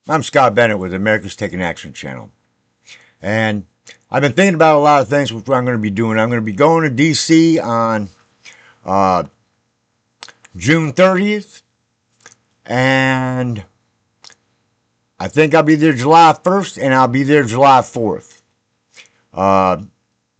I'm Scott Bennett with America's Taking Action channel. And I've been thinking about a lot of things which I'm going to be doing. I'm going to be going to D.C. on uh, June 30th. And I think I'll be there July 1st and I'll be there July 4th. I'm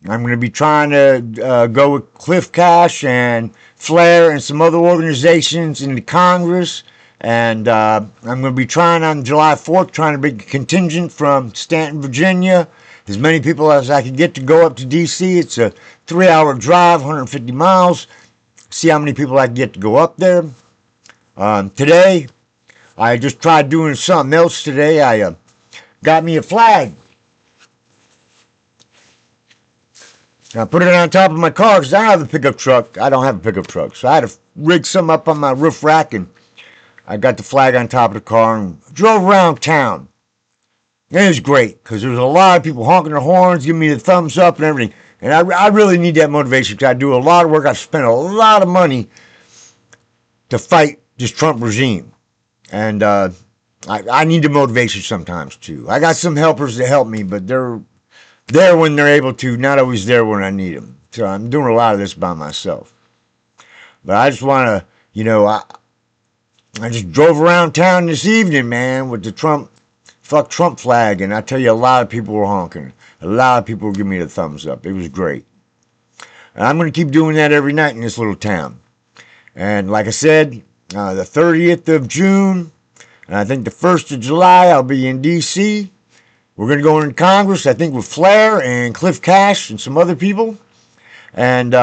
going to be trying to go with Cliff Cash and Flair and some other organizations in the Congress. And I'm going to be trying on July 4th, trying to bring a contingent from Stanton, Virginia. As many people as I can get to go up to D.C. It's a 3-hour drive, 150 miles. See how many people I can get to go up there. Today, I just tried doing something else today. I got me a flag. I put it on top of my car because I don't have a pickup truck. I don't have a pickup truck. So I had to rig some up on my roof rack, and I got the flag on top of the car and drove around town. And it was great because there was a lot of people honking their horns, giving me the thumbs up and everything. And I really need that motivation because I do a lot of work. I've spent a lot of money to fight this Trump regime. And I need the motivation sometimes too. I got some helpers that help me, but they're there when they're able to, not always there when I need them. So I'm doing a lot of this by myself. But I just want to, I just drove around town this evening, man, with the fuck Trump flag, and I tell you, a lot of people were honking. A lot of people were giving me the thumbs up. It was great. And I'm going to keep doing that every night in this little town. And like I said, the 30th of June, and I think the 1st of July, I'll be in D.C., we're going to go into Congress, I think, with Flair and Cliff Cash and some other people. And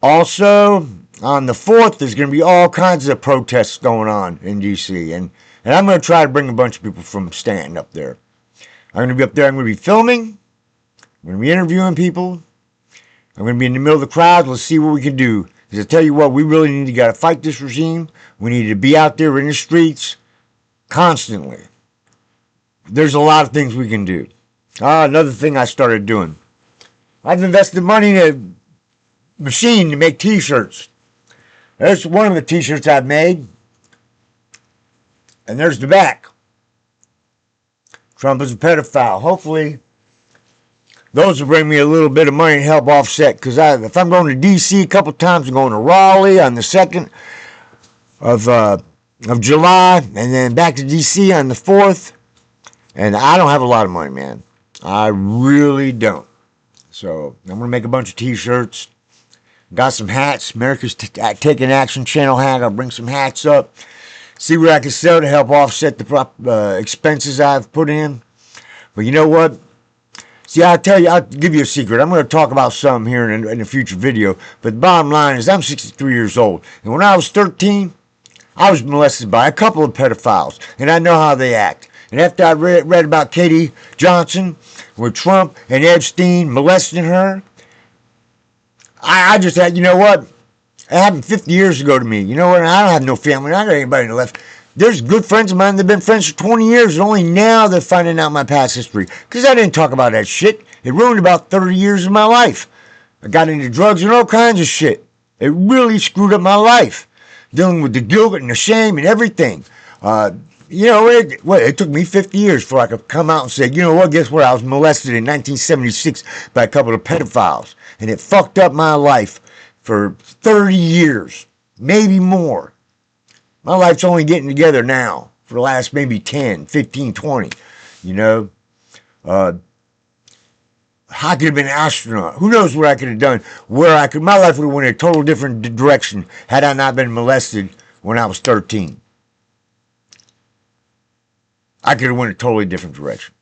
also, on the 4th, there's going to be all kinds of protests going on in D.C. And I'm going to try to bring a bunch of people from Stanton up there. I'm going to be up there. I'm going to be filming. I'm going to be interviewing people. I'm going to be in the middle of the crowd. Let's see what we can do. Because I tell you what, we really need to fight this regime. We need to be out there in the streets constantly. There's a lot of things we can do. Another thing I started doing. I've invested money in a machine to make t-shirts. There's one of the t-shirts I've made. And there's the back. Trump is a pedophile. Hopefully, those will bring me a little bit of money and help offset. Because if I'm going to D.C. a couple times, I'm going to Raleigh on the 2nd of July. And then back to D.C. on the 4th. And I don't have a lot of money, man. I really don't. So I'm going to make a bunch of t-shirts. Got some hats. America's Taking Action channel hat. I'll bring some hats up. See what I can sell to help offset the expenses I've put in. But you know what? See, I'll give you a secret. I'm going to talk about some here in a future video. But the bottom line is I'm 63 years old. And when I was 13, I was molested by a couple of pedophiles. And I know how they act. And after I read about Katie Johnson with Trump and Epstein molesting her, I just had, you know what? It happened 50 years ago to me. You know what? I don't have no family. I don't have anybody left. There's good friends of mine that have been friends for 20 years. And only now they're finding out my past history. Because I didn't talk about that shit. It ruined about 30 years of my life. I got into drugs and all kinds of shit. It really screwed up my life. Dealing with the guilt and the shame and everything. It took me 50 years before I could come out and say, you know what, guess what? I was molested in 1976 by a couple of pedophiles. And it fucked up my life for 30 years, maybe more. My life's only getting together now for the last maybe 10, 15, 20, I could have been an astronaut. Who knows what I could have done? My life would have went in a total different direction had I not been molested when I was 13. I could have went a totally different direction.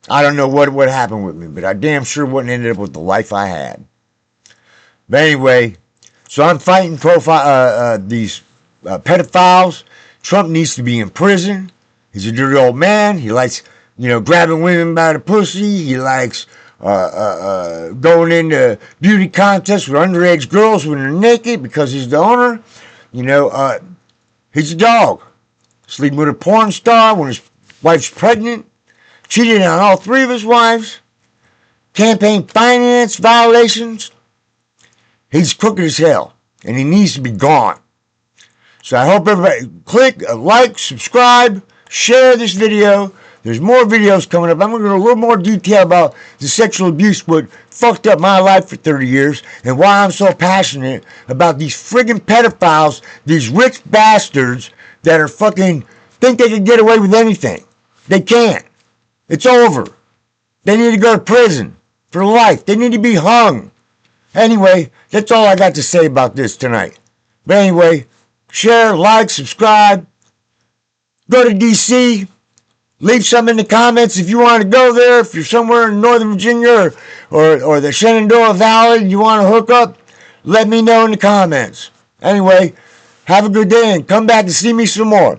I don't know what happened with me, but I damn sure wouldn't ended up with the life I had. But anyway, so I'm fighting these pedophiles. Trump needs to be in prison. He's a dirty old man. He likes, grabbing women by the pussy. He likes going into beauty contests with underage girls when they're naked because he's the owner. He's a dog. Sleeping with a porn star when his wife's pregnant. Cheated on all 3 of his wives. Campaign finance violations. He's crooked as hell. And he needs to be gone. So I hope everybody click, like, subscribe, share this video. There's more videos coming up. I'm going to go into a little more detail about the sexual abuse, what fucked up my life for 30 years, and why I'm so passionate about these friggin' pedophiles, these rich bastards that are fucking think they can get away with anything. They can't. It's over. They need to go to prison for life. They need to be hung. Anyway, that's all I got to say about this tonight. But anyway, share, like, subscribe. Go to DC. Leave some in the comments if you want to go there. If you're somewhere in Northern Virginia or the Shenandoah Valley and you want to hook up, let me know in the comments. Anyway, have a good day and come back and see me some more.